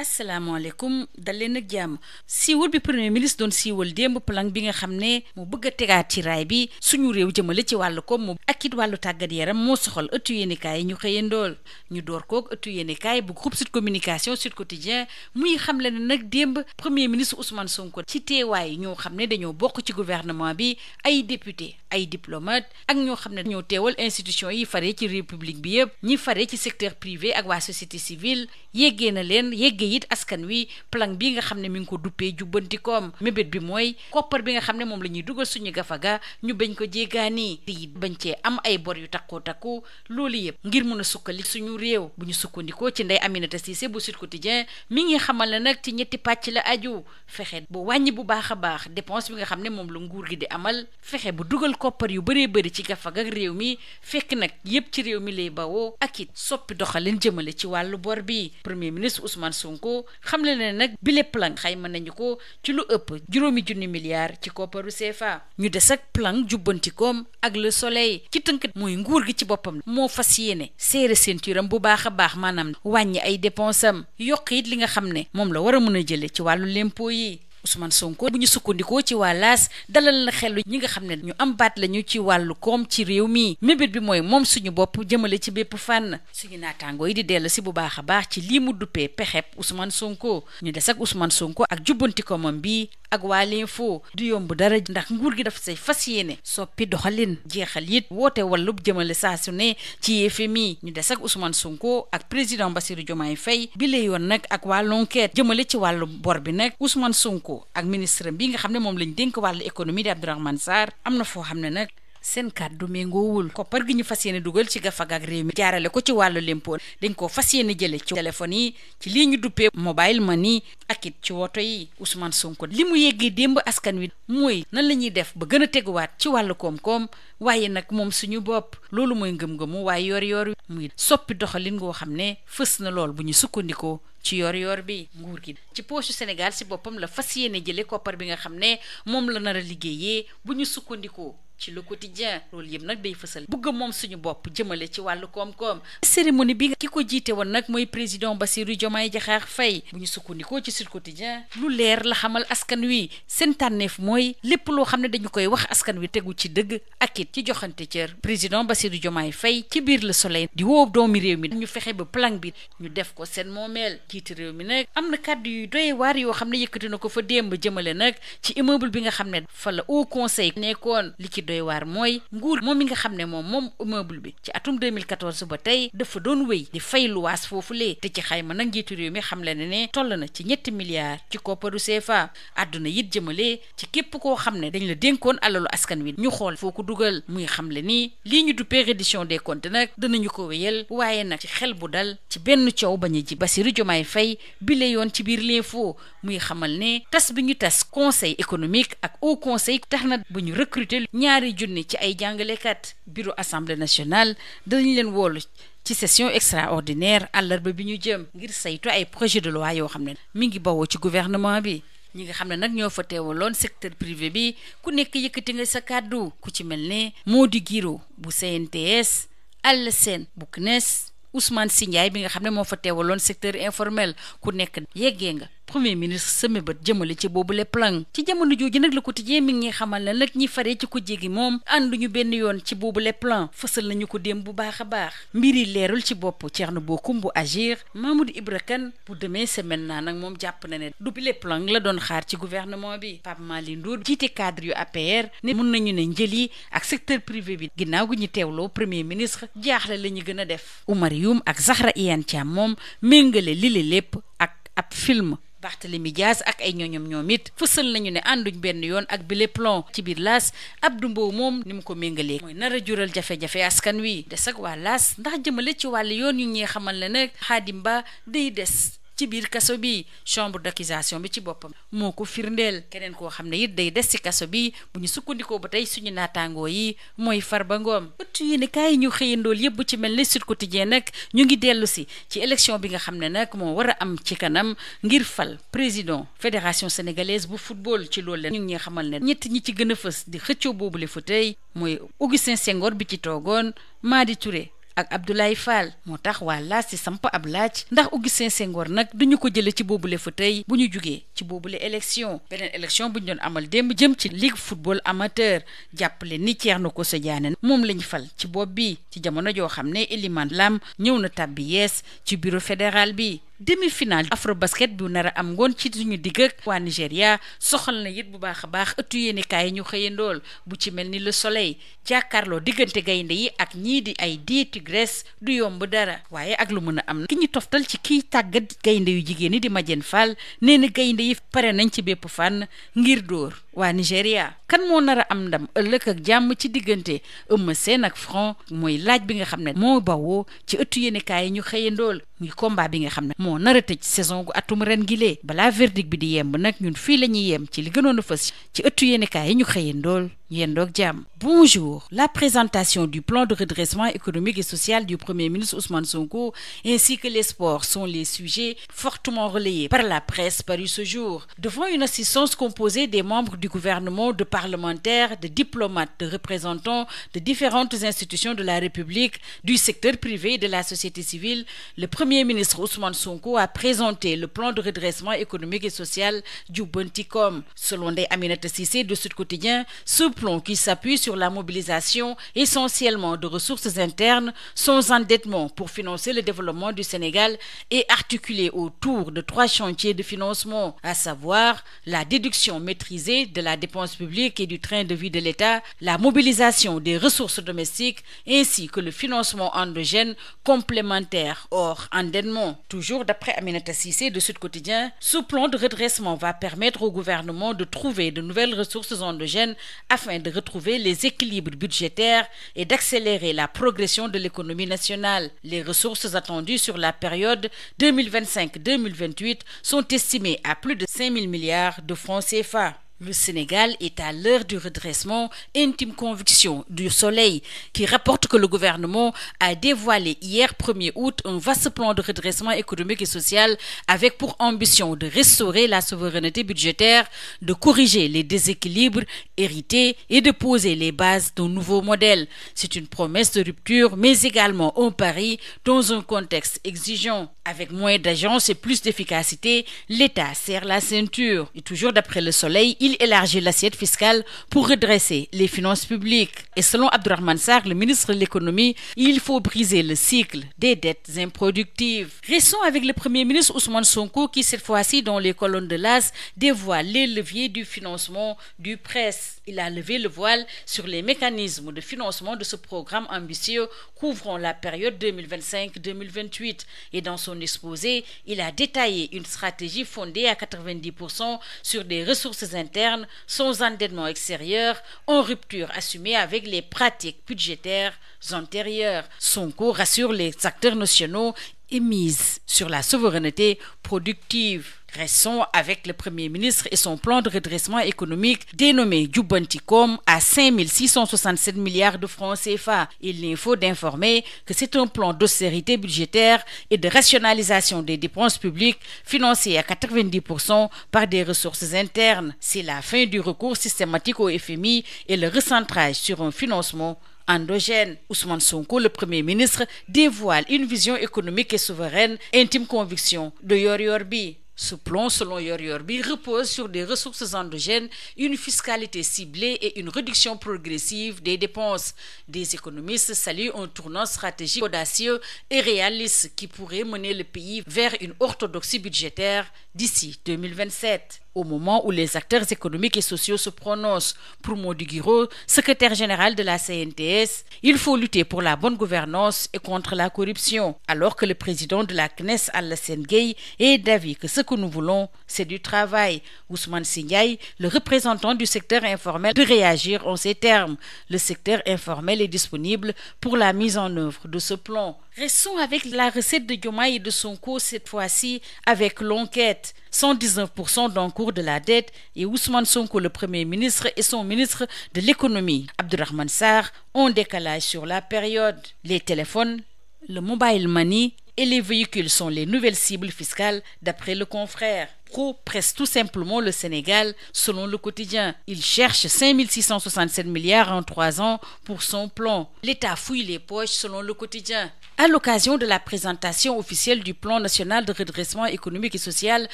asalaamaaleykum dal leen ak jàmm siiwal bi premier ministre doon siiwal démb plan bi nga xam ne mu bëgg a tegaat ci raay bi suñu réew jëmale ci wàllu koom mu ak it wàllu tàggat yaram moo soxal ëttu yéenekaay yi ñu xëyandool ñu door koog ëttu yéenekaay bu groupe Sud Communication Sud Quotidien muy xamle ne nag démb premier ministre Ousmane Sonko ci teewaay ñoo xam ne dañoo bokk ci gouvernement bi ay député ay diplomate ak ñoo xam ne ñoo teewal institution yi fare ci république bi yëpp ñi fare ci secteur privé ak waa société civile yeggee it askan wi plan bi nga xam ne mi ngi ko duppee jubbantikoom mébét bi mooy koppar bi nga xam ne moom la ñuy dugal suñu gafaga ñu bañ ko jéggaani te it bañ cee am ay bor yu takku loolu yëpp ngir mun a sukkali suñu réew bu ñu sukkandikoo ci Ndeye Aminata Cissé bu Sud Quotidien mi ngi xamal ne nag ci ñetti pàcc la aju fexe bu wàññi bu baax a baax dépense bi nga xam ne moom la nguur gi di amal fexe bu dugal koppar yu bëree bëri ci gafaga réew mi fekk nag yëpp ci réew mi lay bawoo ak it soppi doxalin jëmale ci wàllu bor bi premier ministre Ousmane Sonko xam le ne nag bile plan xayma nañu ko ci lu ëpp 5 milliards ci kopparu CFA ñu des ak plan jubbantikoom ak Le Soleil ci tënk mooy nguur gi ci boppam moo fas yéene serré ceinture am bu baax a baax maanaam wàññi ay dépenses am yokk it li nga xam ne moom la war a mën a jële ci wàllu lempo yi Ousmane Sonko bu ñu sukkandikoo ci waa L'As dalal na xelu ñi nga xam ne ñu am baat lañu ci wàllu koom ci réew mi mébét bi mooy moom suñu bopp jëmale ci bépp fànn suñu naataangoo yi di dellu si bu baax a baax ci lii mu duppee pexeb Ousmane Sonko ñu des ak Ousmane Sonko ak jubbantikoomam bi ak waa L'Info du yomb dara ndax nguur gi dafa say fas yéene soppi doxalin jeexal it woote wàllub jëmale saa su ne ci FMI ñu des ak Ousmane Sonko ak président Bassirou Diomaye Faye bi la yoon nag ak waa l'enquête jëmale ci wàllu bor bi nag Ousmane Sonko ak ministre bi nga xam ne moom lañ dénk wàllu économie di Abdourahmane Sarr am na foo xam ne nag seen kàddu méngoowul koppar gi ñu fas yéene dugal ci gafaga ak réew mi jaarale ko ci wàllu lempo dañ ko fas yéene jële ci téléphone yi ci lii ñu duppee mobile money ak it ci woto yi Ousmane Sonko li mu yeggee démb askan wi mooy nan la ñuy def ba gën a teguwaat ci wàllu koom-koom waaye nag moom suñu bopp loolu mooy ngëm-ngëmu waaye yor muy soppi doxalin ngoo xam ne fës na lool bu ñu sukkandikoo ci yor bi nguur gi ci poche Sénégal si boppam la fas yéene jële koppar bi nga xam ne moom la nar a liggéeyee bu ñu sukkandikoo ci Le Quotidien loolu yëpp nag day fësal bugg moom suñu bopp jëmale ci wàllu koom-koom cérémonie bi ki ko jiite woon nag mooy président Bassirou Diomaye Diakhar Faye bu ñu sukkandikoo ci Sud Quotidien lu leer la xamal askan wi seen tànneef mooy lépp loo xam ne dañu koy wax askan wi tegu ci dëgg ak it ci joxante cër président Bassirou Diomaye Faye ci biir Le Soleil di woo doomi réew mi ñu fexe ba plan bi ñu def ko seen moomeel jiite réew mi nag am na kàddu yu doy waar yoo xam ne yëkkati na ko fa démb jëmale nag ci immeuble bi nga xam ne fa la Haut Conseil nekkoon li ci doy waar mooy nguur moom mi nga xam ne moom immeuble bi ci atum 2014 ba tey dafa doon wéy di fay luwaas foofulee te ci xayma nag njiitu réew mi xam le ne toll na ci 7 milliards ci kopparu CFA àdduna it jëmale ci képp koo xam ne dañ la dénkoon alalu askan wi ñu xool foo ko dugal muy xam le ni lii ñu duppee reddition des comptes nag danañu ko wéyal waaye nag ci xel bu dal ci benn coow bañ a ji Bassirou Diomaye Faye bi la yoon ci biir L'Info muy xamal ne tas bi ñu tas conseil économique ak Haut Conseil tax na bu ñu recruter 2 junni ci ay jàngalekat bureau assemblée nationale danañ leen woolu ci session extraordinaire àllarba bi ñu jëm ngir saytu ay projet de loi yoo xam ne mi ngi bawoo ci gouvernement bi ñi nga xam ne nag ñoo fa teewaloon secteur privé bi ku nekk yëkkati nga sa kàddu ku ci mel ne Mody Guiro bu CNTS Alla Sène bu CNES Ousmane Sy Ndiaye bi nga xam ne moo fa teewaloon secteur informel ku nekk yeggee nga premier ministre sama bët jëmale ci boobu le plan ci jamono jooju nag Le Quotidien mi ngi xamal ne nag ñi faree ci ko jégi moom ànduñu benn yoon ci boobu le plan fësal nañu ko dem bu baax a baax mbir yi leerul ci bopp Thierno Bocoum bu Agir Mamadou Ibra Kane bu demee semaine naa nag moom jàpp na ne du bi le plan la doon xaar ci gouvernement bi Pape Malick Ndour jiite cadre yu APR ne mun nañu ne njëli ak secteur privé bi ginnaaw gi ñu teewloo premier ministre jaaxle la ñu gën a def Oumar Youm ak Zahra Iyane Thiam moom méngale li le lépp ak ab film Barthélémy Dias ak ay ñoom it fësal nañu ne ànduñ benn yoon ak bile plan ci biir L'As Abdou Mbow moom ni mu ko méngalee mooy nar a jural jafe-jafe askan wi des ak waa L'As ndax jëmale ci wàllu yoon yu ñuy xamal ne nag Khadim Ba day des ci biir kaso bi chambre d'accusation bi ci boppam moo ko firndeel keneen koo xam ne it day des ci kaso bi bu ñu sukkandikoo ba tey suñu naataangoo yi mooy Farba Ngom ëttu yéene kaay ñu xëyandool yëpp bu ci mel ni Sud Quotidien nag ñu ngi dellu si ci élection bi nga xam ne nag moo war a am ci kanam ngir fal président fédération sénégalaise bu football ci loolu leen ñu ngi xamal ne ñett ñi ci gën a fës di xëccoo boobule fa tey mooy Augustin Senghor bi ci toogoon Madi Touré ak Abdoulaye Fall moo tax waa laas ci samp ab laaj ndax Augustin Senghor nag duñu ko jële ci boobule fauteuil bu ñu jugee ci boobule élection. beneen élection bu ñu doon amal démb jëm ci ligue football amateur jàppale ni Thierno Kosso Diané moom lañ fal ci bopp bi ci jamono joo xam ne Elimane Lam ñëw na tàbbi yees ci bureau fédéral bi. demi-finale Afrobasket bu nar a am ngoon ci suñu digg ak waa Nigéria soxal na it bu baax a baax ëttu yéenekaay yi ñu xëyandool bu ci mel ni Le Soleil jàkkaarloo diggante gaynde yi ak ñii di ay di Tigres du yomb dara waaye ak lu mën a am ki ñu toftal ci kiy tàggat gaynde yu jigéen ñi di Madiène Fall nee na gaynde yi pare nañ ci bépp fànn ngir dóor waa Nigéria. kan moo nar a am ndam ëllëg ak jàmm ci diggante Eumeu Sène ak Franc mooy laaj bi nga xam ne moo bawoo ci ëttu yéenekaay yi ñu xëyandool muy combat bi nga xam ne moo nar a tëj saison gu atum ren gi lee balaa verdict bi di yemb nag ñun fii la ñuy yem ci li gënoon a fës ci ëttu yéenekaay yi ñu xëyandool yendoog jàmm. Bonjour. La présentation du plan de redressement économique et social du Premier ministre Ousmane Sonko ainsi que les sports sont les sujets fortement relayés par la presse parue ce jour. Devant une assistance composée des membres du gouvernement, de parlementaires, de diplomates, de représentants de différentes institutions de la République, du secteur privé et de la société civile, le Premier ministre Ousmane Sonko a présenté le plan de redressement économique et social Jubbanti-Com. Selon Ndeye Aminata Cissé de Sud Quotidien, ce plan qui s'appuie sur la mobilisation essentiellement de ressources internes, sans endettement pour financer le développement du Sénégal est articulé autour de 3 chantiers de financement, à savoir la déduction maîtrisée de la dépense publique et du train de vie de l'État, la mobilisation des ressources domestiques ainsi que le financement endogène complémentaire hors endettement. Toujours d'après Aminata Cissé de Sud Quotidien, ce plan de redressement va permettre au gouvernement de trouver de nouvelles ressources endogènes afin de retrouver les équilibres budgétaires et d'accélérer la progression de l'économie nationale. Les ressources attendues sur la période 2025-2028 sont estimées à plus de 5 000 milliards de francs CFA. Le Sénégal est à l'heure du redressement, intime conviction du Soleil, qui rapporte que le gouvernement a dévoilé hier 1er août un vaste plan de redressement économique et social avec pour ambition de restaurer la souveraineté budgétaire, de corriger les déséquilibres hérités et de poser les bases d'un nouveau modèle. C'est une promesse de rupture, mais également un pari dans un contexte exigeant. Avec moins d'agence et plus d'efficacité, l'État serre la ceinture. Et toujours d'après le Soleil, il élargit l'assiette fiscale pour redresser les finances publiques. Et selon Abdourahmane Sarr, le ministre de l'économie, il faut briser le cycle des dettes improductives. Restons avec le Premier ministre Ousmane Sonko qui, cette fois-ci, dans les colonnes de l'As, dévoile les leviers du financement du presse. Il a levé le voile sur les mécanismes de financement de ce programme ambitieux couvrant la période 2025-2028. Et dans son exposé, il a détaillé une stratégie fondée à 90% sur des ressources internes, sans endettement extérieur, en rupture assumée avec les pratiques budgétaires antérieures. Sonko rassure les acteurs nationaux et mise sur la souveraineté productive. Restons avec le Premier ministre et son plan de redressement économique dénommé Jubbanti-Com à 5 667 milliards de francs CFA. Il n'est faux d'informer que c'est un plan d'austérité budgétaire et de rationalisation des dépenses publiques financé à 90% par des ressources internes. C'est la fin du recours systématique au FMI et le recentrage sur un financement endogène. Ousmane Sonko, le Premier ministre, dévoile une vision économique et souveraine, intime conviction de Yoor-Yoor-Bi. Ce plan, selon Yoor-Yoor-Bi, repose sur des ressources endogènes, une fiscalité ciblée et une réduction progressive des dépenses. Des économistes saluent un tournant stratégique audacieux et réaliste qui pourrait mener le pays vers une orthodoxie budgétaire d'ici 2027. Au moment où les acteurs économiques et sociaux se prononcent pour Mody Guiro, secrétaire général de la CNTS, il faut lutter pour la bonne gouvernance et contre la corruption, alors que le président de la CNES, Alassane Gueye, est d'avis que ce que nous voulons, c'est du travail. Ousmane Sy Ndiaye, le représentant du secteur informel, de réagir en ces termes. Le secteur informel est disponible pour la mise en œuvre de ce plan. Restons avec la recette de Diomaye et de Sonko, cette fois-ci avec l'enquête. 119% d'encours de la dette et Ousmane Sonko, le Premier ministre, et son ministre de l'économie, Abdourahmane Sarr, ont décalage sur la période. Les téléphones, le mobile money et les véhicules sont les nouvelles cibles fiscales d'après le confrère. Pro presse tout simplement le Sénégal selon le quotidien. Il cherche 5667 milliards en 3 ans pour son plan. L'État fouille les poches selon le quotidien. À l'occasion de la présentation officielle du plan national de redressement économique et social,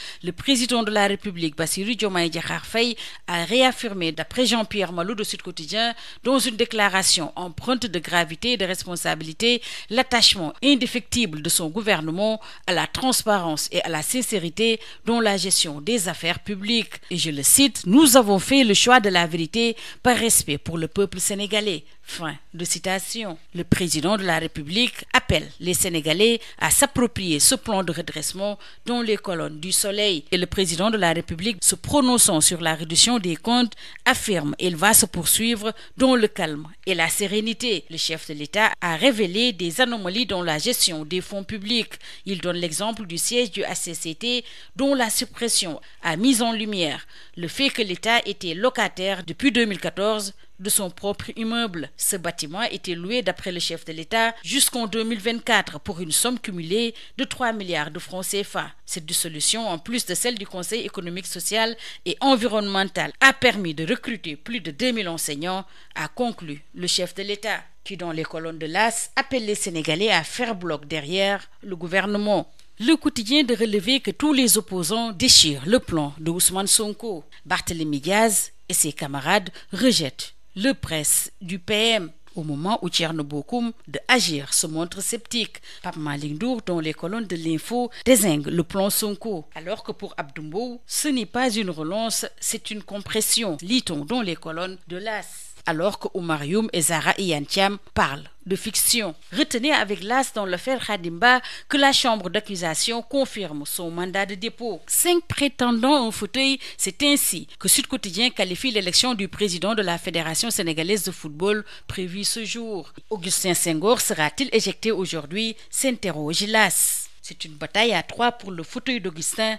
le président de la République, Bassirou Diomaye Diakhar Faye, a réaffirmé, d'après Jean-Pierre Malou de Sud Quotidien, dans une déclaration empreinte de gravité et de responsabilité, l'attachement indéfectible de son gouvernement à la transparence et à la sincérité dans la gestion des affaires publiques. Et je le cite, « Nous avons fait le choix de la vérité par respect pour le peuple sénégalais ». Fin de citation. Le président de la République appelle les Sénégalais à s'approprier ce plan de redressement dans les colonnes du Soleil. Et le président de la République, se prononçant sur la réduction des comptes, affirme qu'il va se poursuivre dans le calme et la sérénité. Le chef de l'État a révélé des anomalies dans la gestion des fonds publics. Il donne l'exemple du siège du HCCT dont la suppression a mis en lumière le fait que l'État était locataire depuis 2014 de son propre immeuble. Ce bâtiment était loué d'après le chef de l'État jusqu'en 2024 pour une somme cumulée de 3 milliards de francs CFA. Cette dissolution, en plus de celle du Conseil économique, social et environnemental, a permis de recruter plus de 2000 enseignants, a conclu le chef de l'État, qui dans les colonnes de l'As appelle les Sénégalais à faire bloc derrière le gouvernement. Le quotidien de relever que tous les opposants déchirent le plan de Ousmane Sonko. Barthélémy Diaz et ses camarades rejettent le presse du PM au moment où Thierno Bocoum de Agir se montre sceptique. Pape Malick Ndour, dans les colonnes de l'Info, dézingue le plan Sonko. Alors que pour Abdou Mbow, ce n'est pas une relance, c'est une compression, lit-on dans les colonnes de l'As. Alors que Oumar Youm et Zahra Iyane Thiam parlent de fiction. Retenez avec l'As dans l'affaire Khadimba que la chambre d'accusation confirme son mandat de dépôt. 5 prétendants au fauteuil, c'est ainsi que Sud Quotidien qualifie l'élection du président de la Fédération sénégalaise de football prévue ce jour. Augustin Senghor sera-t-il éjecté aujourd'hui, s'interroge l'As. C'est une bataille à 3 pour le fauteuil d'Augustin.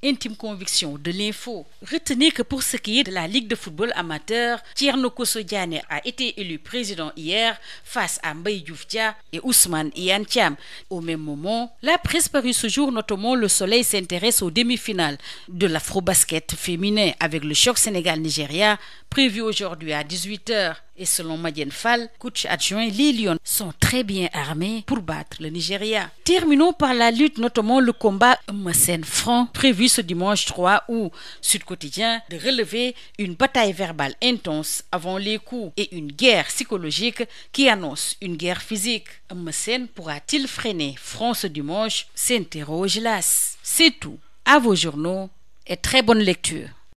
Intime conviction de l'Info. Retenez que pour ce qui est de la Ligue de football amateur, Thierno Kosso Diané a été élu président hier face à Mbaye Diouf Dia et Ousmane Iyane Thiam. Au même moment, la presse parue ce jour, notamment Le Soleil, s'intéresse aux demi-finales de l'afro-basket féminin avec le choc Sénégal-Nigeria prévu aujourd'hui à 18h. Et selon Madiène Fall, coach adjoint, les Lions sont très bien armés pour battre le Nigeria. Terminons par la lutte, notamment le combat Eumeu Sène-Franc, prévu ce dimanche 3 août. Sud Quotidien de relever une bataille verbale intense avant les coups et une guerre psychologique qui annonce une guerre physique. Eumeu Sène pourra-t-il freiner Franc ce dimanche, s'interroge l'As. C'est tout. À vos journaux et très bonne lecture.